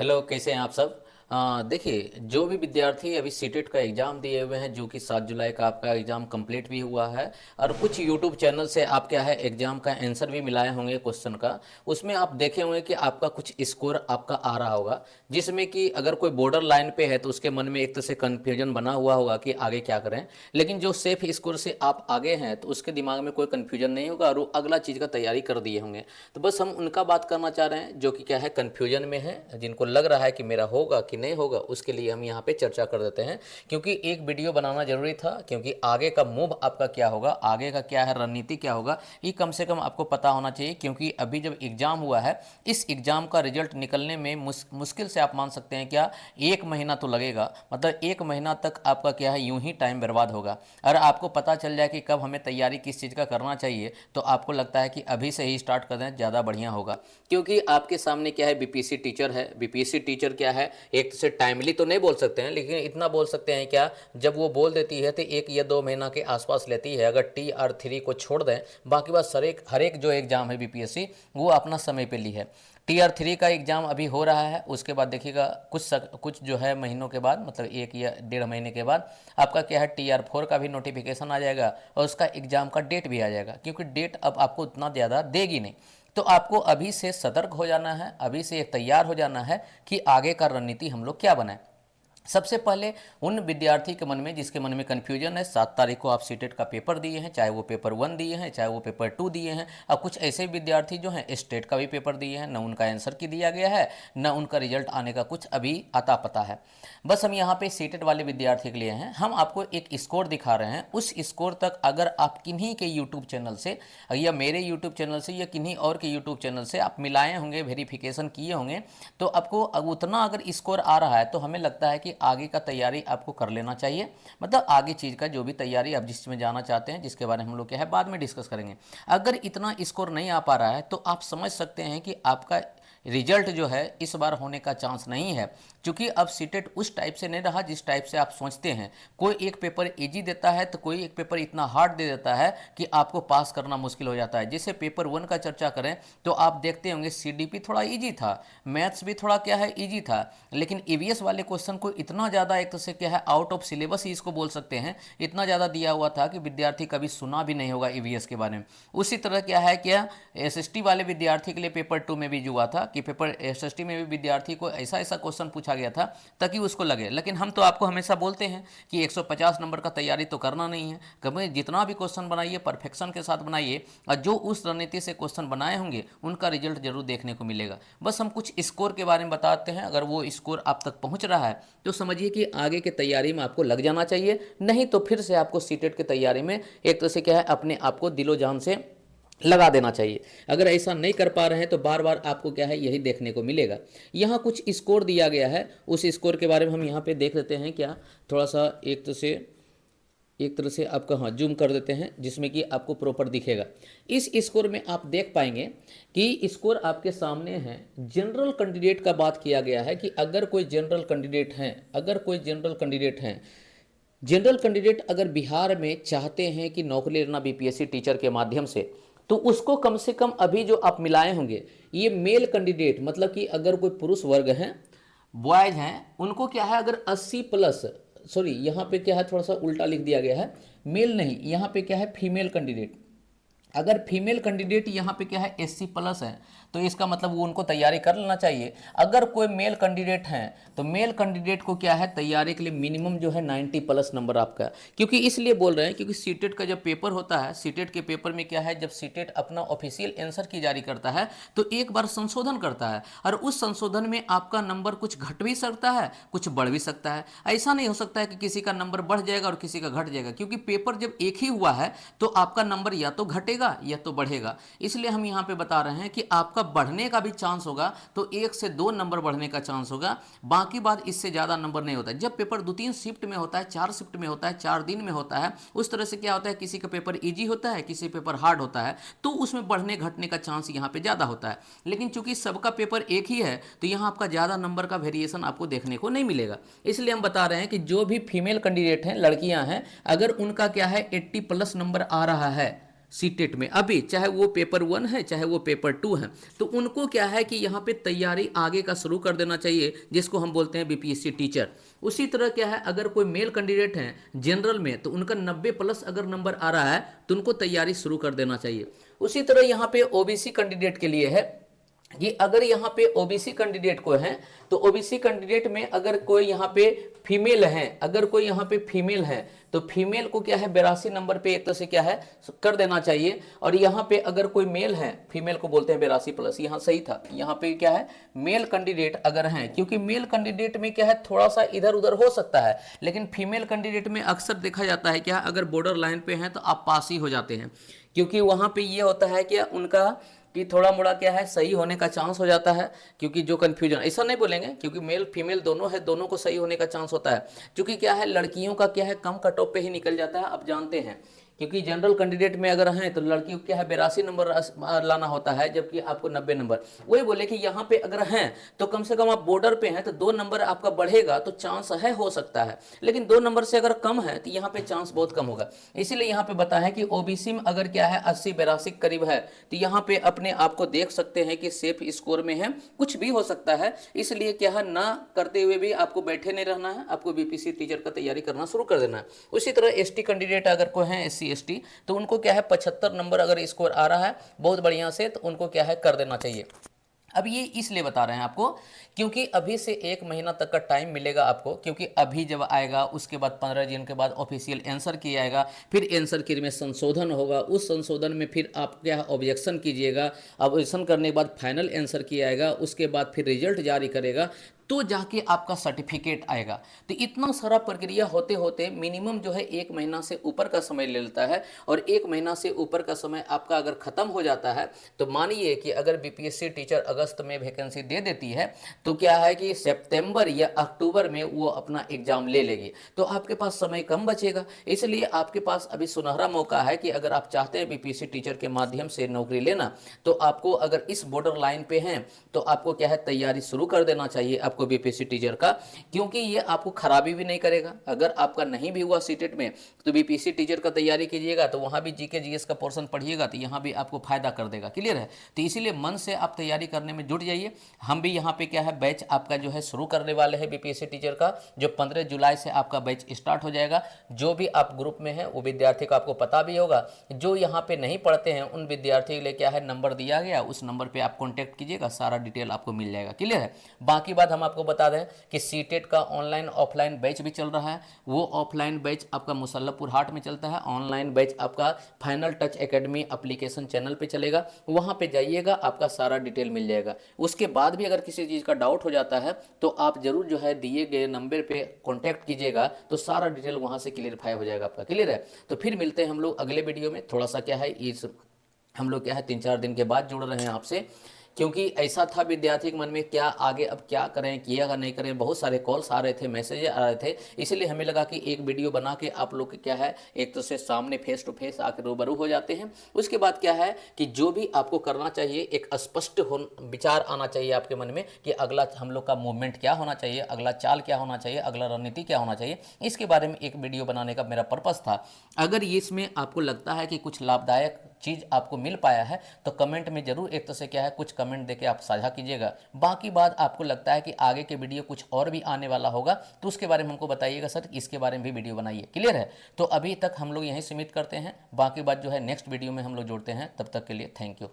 Hello, कैसे हैं आप सब। देखिए, जो भी विद्यार्थी अभी सीटेट का एग्ज़ाम दिए हुए हैं, जो कि 7 जुलाई का आपका एग्ज़ाम कंप्लीट भी हुआ है, और कुछ यूट्यूब चैनल से आप क्या है एग्ज़ाम का आंसर भी मिलाए होंगे क्वेश्चन का। उसमें आप देखे होंगे कि आपका कुछ स्कोर आपका आ रहा होगा, जिसमें कि अगर कोई बॉर्डर लाइन पे है तो उसके मन में एक तरह से कन्फ्यूजन बना हुआ होगा कि आगे क्या करें। लेकिन जो सेफ स्कोर से आप आगे हैं तो उसके दिमाग में कोई कन्फ्यूजन नहीं होगा और वो अगला चीज़ का तैयारी कर दिए होंगे। तो बस हम उनका बात करना चाह रहे हैं जो कि क्या है कन्फ्यूजन में है, जिनको लग रहा है कि मेरा होगा कि नहीं होगा, उसके लिए हम यहाँ पे चर्चा कर देते हैं। क्योंकि एक वीडियो बनाना जरूरी था, क्योंकि आगे का मूव आपका क्या होगा, आगे का क्या है रणनीति क्या होगा, ये कम से कम आपको पता होना चाहिए। क्योंकि अभी जब एग्ज़ाम हुआ है, इस एग्ज़ाम का रिजल्ट निकलने में मुश्किल से आप मान सकते हैं क्या 1 महीना तो लगेगा। मतलब 1 महीना तक आपका क्या है यूं ही टाइम बर्बाद होगा। और आपको पता चल जाए कि कब हमें तैयारी किस चीज़ का करना चाहिए, तो आपको लगता है कि अभी से ही स्टार्ट कर दें ज़्यादा बढ़िया होगा। क्योंकि आपके सामने क्या है बीपीएससी टीचर है। बीपीएससी टीचर क्या है, एक से टाइमली तो नहीं बोल सकते हैं, लेकिन इतना बोल सकते हैं क्या, जब वो बोल देती है तो 1 या 2 महीना के आसपास लेती है। अगर TR3 को छोड़ दें, बाकी बात हर एक जो एग्ज़ाम है बीपीएससी वो अपना समय पे ली है। TR3 का एग्ज़ाम अभी हो रहा है, उसके बाद देखिएगा कुछ जो है महीनों के बाद, मतलब 1 या 1.5 महीने के बाद आपका क्या है TR4 का भी नोटिफिकेशन आ जाएगा और उसका एग्ज़ाम का डेट भी आ जाएगा। क्योंकि डेट अब आपको उतना ज़्यादा देगी नहीं, तो आपको अभी से सतर्क हो जाना है, अभी से तैयार हो जाना है कि आगे का रणनीति हम लोग क्या बनाएं। सबसे पहले उन विद्यार्थी के मन में जिसके मन में कन्फ्यूजन है, 7 तारीख को आप सीटेट का पेपर दिए हैं, चाहे वो पेपर 1 दिए हैं चाहे वो पेपर 2 दिए हैं। और कुछ ऐसे विद्यार्थी जो हैं स्टेट का भी पेपर दिए हैं, न उनका आंसर की दिया गया है, न उनका रिजल्ट आने का कुछ अभी आता पता है। बस हम यहाँ पे सीटेट वाले विद्यार्थी के लिए हैं, हम आपको एक स्कोर दिखा रहे हैं। उस स्कोर तक अगर आप किन्हीं के यूट्यूब चैनल से या मेरे यूट्यूब चैनल से या किन्हीं और के यूट्यूब चैनल से आप मिलाए होंगे, वेरिफिकेशन किए होंगे, तो आपको उतना अगर स्कोर आ रहा है तो हमें लगता है कि आगे का तैयारी आपको कर लेना चाहिए। मतलब आगे चीज़ का जो भी तैयारी आप जिसमें जाना चाहते हैं, जिसके बारे में हम लोग क्या है बाद में डिस्कस करेंगे। अगर इतना स्कोर नहीं आ पा रहा है तो आप समझ सकते हैं कि आपका रिजल्ट जो है इस बार होने का चांस नहीं है। क्योंकि अब सीटेट उस टाइप से नहीं रहा जिस टाइप से आप सोचते हैं। कोई एक पेपर इजी देता है तो कोई एक पेपर इतना हार्ड दे देता है कि आपको पास करना मुश्किल हो जाता है। जैसे पेपर 1 का चर्चा करें तो आप देखते होंगे CDP थोड़ा इजी था, मैथ्स भी थोड़ा क्या है इजी था, लेकिन ईवीएस वाले क्वेश्चन को इतना ज़्यादा एक तो से क्या है आउट ऑफ सिलेबस ही इसको बोल सकते हैं, इतना ज़्यादा दिया हुआ था कि विद्यार्थी कभी सुना भी नहीं होगा ईवीएस के बारे में। उसी तरह क्या है क्या SST वाले विद्यार्थी के लिए पेपर 2 में भी हुआ था कि पेपर SST में भी विद्यार्थी को ऐसा ऐसा क्वेश्चन पूछा गया था ताकि उसको लगे। लेकिन हम तो आपको हमेशा बोलते हैं कि 150 नंबर का तैयारी तो करना नहीं है, कभी जितना भी क्वेश्चन बनाइए परफेक्शन के साथ बनाइए, और जो उस रणनीति से क्वेश्चन बनाए होंगे उनका रिजल्ट जरूर देखने को मिलेगा। बस हम कुछ स्कोर के बारे में बताते हैं, अगर वो स्कोर आप तक पहुंच रहा है तो समझिए कि आगे की तैयारी में आपको लग जाना चाहिए। नहीं तो फिर से आपको सीटेट की तैयारी में एक तरह से क्या है अपने आप को दिलो जान से लगा देना चाहिए। अगर ऐसा नहीं कर पा रहे हैं तो बार बार आपको क्या है यही देखने को मिलेगा। यहाँ कुछ स्कोर दिया गया है, उस स्कोर के बारे में हम यहाँ पे देख लेते हैं क्या, थोड़ा सा एक तरह से आपका हाँ जूम कर देते हैं जिसमें कि आपको प्रॉपर दिखेगा। इस स्कोर में आप देख पाएंगे कि स्कोर आपके सामने है। जनरल कैंडिडेट का बात किया गया है कि अगर कोई जनरल कैंडिडेट हैं, जनरल कैंडिडेट अगर बिहार में चाहते हैं कि नौकरी लेना बीपीएससी टीचर के माध्यम से, तो उसको कम से कम अभी जो आप मिलाए होंगे ये मेल कैंडिडेट, मतलब कि अगर कोई पुरुष वर्ग हैं, बॉयज हैं, उनको क्या है अगर 80+, सॉरी यहाँ पे क्या है थोड़ा सा उल्टा लिख दिया गया है, मेल नहीं, यहाँ पे क्या है फीमेल कैंडिडेट। अगर फीमेल कैंडिडेट यहाँ पे क्या है 80+ है तो इसका मतलब वो उनको तैयारी कर लेना चाहिए। अगर कोई मेल कैंडिडेट हैं तो मेल कैंडिडेट को क्या है तैयारी के लिए मिनिमम जो है 90+ नंबर आपका। क्योंकि इसलिए बोल रहे हैं क्योंकि सीटेट का जब पेपर होता है, सीटेट के पेपर में क्या है जब सीटेट अपना ऑफिशियल आंसर की जारी करता है तो एक बार संशोधन करता है, और उस संशोधन में आपका नंबर कुछ घट भी सकता है कुछ बढ़ भी सकता है। ऐसा नहीं हो सकता है कि किसी का नंबर बढ़ जाएगा और किसी का घट जाएगा, क्योंकि पेपर जब एक ही हुआ है तो आपका नंबर या तो घटेगा या तो बढ़ेगा। इसलिए हम यहां पे बता रहे हैं कि आपका बढ़ने का भी चांस होगा तो 1 से 2 नंबर बढ़ने का चांस होगा, बाकी बात इससे ज्यादा नंबर नहीं होता है। जब पेपर 2-3 शिफ्ट में होता है, 4 शिफ्ट में होता है, 4 दिन में होता है, उस तरह से क्या होता है किसी का पेपर इजी होता है किसी पेपर हार्ड होता है, तो उसमें बढ़ने घटने का चांस यहाँ पे ज्यादा होता है। लेकिन चूंकि सबका पेपर एक ही है तो यहाँ आपका ज्यादा नंबर का वेरिएशन आपको देखने को नहीं मिलेगा। इसलिए हम बता रहे हैं कि जो भी फीमेल कैंडिडेट हैं, लड़कियां हैं, अगर उनका क्या है 80+ नंबर आ रहा है, सीटेट में अभी, चाहे वो पेपर 1 है चाहे वो पेपर 2 है, तो उनको क्या है कि यहाँ पे तैयारी आगे का शुरू कर देना चाहिए, जिसको हम बोलते हैं बीपीएससी टीचर। उसी तरह क्या है, अगर कोई मेल कैंडिडेट हैं जनरल में, तो उनका 90+ अगर नंबर आ रहा है तो उनको तैयारी शुरू कर देना चाहिए। उसी तरह यहाँ पे ओबीसी कैंडिडेट के लिए है कि अगर यहाँ पे ओबीसी कैंडिडेट को है, तो ओबीसी कैंडिडेट में अगर कोई यहाँ पे फीमेल है, अगर कोई यहाँ पे फीमेल है, तो फीमेल को क्या है 82 नंबर पे एक तरह से क्या है कर देना चाहिए। और यहाँ पे अगर कोई मेल है, फीमेल को बोलते हैं 82+, यहाँ सही था, यहाँ पे क्या है मेल कैंडिडेट अगर हैं, क्योंकि मेल कैंडिडेट में क्या है थोड़ा सा इधर उधर हो सकता है, लेकिन फीमेल कैंडिडेट में अक्सर देखा जाता है क्या, अगर बॉर्डर लाइन पे हैं तो आप पास ही हो जाते हैं, क्योंकि वहाँ पे ये होता है कि उनका कि थोड़ा मोड़ा क्या है सही होने का चांस हो जाता है। क्योंकि जो कन्फ्यूजन, ऐसा नहीं बोलेंगे, क्योंकि मेल फीमेल दोनों है, दोनों को सही होने का चांस होता है। क्योंकि क्या है लड़कियों का क्या है कम कट ऑफ पे ही निकल जाता है, आप जानते हैं। क्योंकि जनरल कैंडिडेट में अगर हैं तो लड़की को क्या है 82 नंबर लाना होता है, जबकि आपको 90 नंबर। वही बोले कि यहाँ पे अगर हैं तो कम से कम आप बॉर्डर पे हैं तो 2 नंबर आपका बढ़ेगा तो चांस है, हो सकता है, लेकिन 2 नंबर से अगर कम है तो यहाँ पे चांस बहुत कम होगा। इसीलिए यहाँ पे बताया है कि ओबीसी में अगर क्या है 80-82 करीब है, तो यहाँ पे अपने आप को देख सकते हैं कि सेफ स्कोर में है, कुछ भी हो सकता है। इसलिए क्या है ना करते हुए भी आपको बैठे नहीं रहना है, आपको बीपीएससी टीचर का तैयारी करना शुरू कर देना है। उसी तरह एसटी कैंडिडेट अगर कोई है, SC ST, तो उनको क्या है 75 नंबर अगर स्कोर आ रहा है बहुत बढ़िया से, तो उनको क्या है कर देना चाहिए। अब ये इसलिए बता रहे हैं आपको क्योंकि अभी से 1 महीना तक का टाइम मिलेगा आपको, क्योंकि अभी जब आएगा उसके बाद 15 दिन के बाद ऑफिशियल आंसर किया आएगा, फिर आंसर की में संशोधन होगा, उस संशोधन में फिर आप क्या है ऑब्जेक्शन कीजिएगा, ऑब्जेक्शन करने के बाद फाइनल आंसर किया आएगा, उसके बाद फिर रिजल्ट जारी करेगा, तो जाके आपका सर्टिफिकेट आएगा। तो इतना सारा प्रक्रिया होते होते मिनिमम जो है 1 महीना से ऊपर का समय ले लेता है। और 1 महीना से ऊपर का समय आपका अगर खत्म हो जाता है, तो मानिए कि अगर बीपीएससी टीचर अगस्त में वैकेंसी दे देती है, तो क्या है कि सितंबर या अक्टूबर में वो अपना एग्जाम ले लेगी, तो आपके पास समय कम बचेगा। इसलिए आपके पास अभी सुनहरा मौका है कि अगर आप चाहते हैं बीपीएससी टीचर के माध्यम से नौकरी लेना, तो आपको अगर इस बॉर्डर लाइन पे हैं तो आपको क्या है तैयारी शुरू कर देना चाहिए आपको बीपीएससी टीचर का, क्योंकि ये आपको खराबी भी नहीं करेगा। अगर आपका नहीं भी हुआ सीटेट में, तो बीपीएससी टीचर का तैयारी कीजिएगा, तो वहां भी जीके जीएस का पोर्शन पढ़िएगा, तो यहाँ भी आपको फायदा कर देगा। क्लियर है? तो इसीलिए मन से आप तैयारी करने में जुट जाइए। हम भी यहाँ पे क्या है बैच आपका जो है शुरू करने वाले हैं बीपीएससी टीचर का, जो 15 जुलाई से आपका बैच स्टार्ट हो जाएगा। जो भी आप ग्रुप में है वो विद्यार्थी को आपको पता भी होगा, जो यहाँ पे नहीं पढ़ते हैं उन विद्यार्थी के लिए क्या है नंबर दिया गया, उस नंबर पे आप कॉन्टैक्ट कीजिएगा, सारा डिटेल आपको मिल जाएगा। क्लियर है? बाकी बात हम आपको बता दें कि सीटेट का ऑनलाइन ऑफलाइन बैच भी चल रहा है। वो ऑफलाइन बैच आपका मुसल्लपुर हाट में चलता है, ऑनलाइन बैच आपका final touch academy application channel पे चलेगा, वहां पे जाइएगा, आपका सारा डिटेल मिल जाएगा। उसके बाद भी अगर किसी चीज़ का डाउट हो जाता है तो आप जरूर जो है दिए गए नंबर पे कॉन्टैक्ट कीजिएगा, तो सारा डिटेल वहां से क्लियरफाई हो जाएगा आपका। क्लियर है? तो फिर मिलते हैं हम लोग अगले वीडियो में। थोड़ा सा क्या है इस हम लोग क्या है 3-4 दिन के बाद जुड़ रहे हैं आपसे, क्योंकि ऐसा था विद्यार्थी के मन में क्या आगे अब क्या करें, किया या नहीं करें, बहुत सारे कॉल्स आ रहे थे, मैसेज आ रहे थे। इसलिए हमें लगा कि एक वीडियो बना के आप लोग क्या है एक तो से सामने फेस टू फेस आकर रूबरू हो जाते हैं। उसके बाद क्या है कि जो भी आपको करना चाहिए एक स्पष्ट विचार आना चाहिए आपके मन में कि अगला हम लोग का मूवमेंट क्या होना चाहिए, अगला चाल क्या होना चाहिए, अगला रणनीति क्या होना चाहिए। इसके बारे में एक वीडियो बनाने का मेरा पर्पज़ था। अगर इसमें आपको लगता है कि कुछ लाभदायक चीज़ आपको मिल पाया है, तो कमेंट में जरूर एक तरह से क्या है कुछ कमेंट देके आप साझा कीजिएगा। बाकी बात आपको लगता है कि आगे के वीडियो कुछ और भी आने वाला होगा, तो उसके बारे में हमको बताइएगा, सर इसके बारे में भी वीडियो बनाइए। क्लियर है? तो अभी तक हम लोग यहीं सीमित करते हैं, बाकी बात जो है नेक्स्ट वीडियो में हम लोग जोड़ते हैं। तब तक के लिए थैंक यू।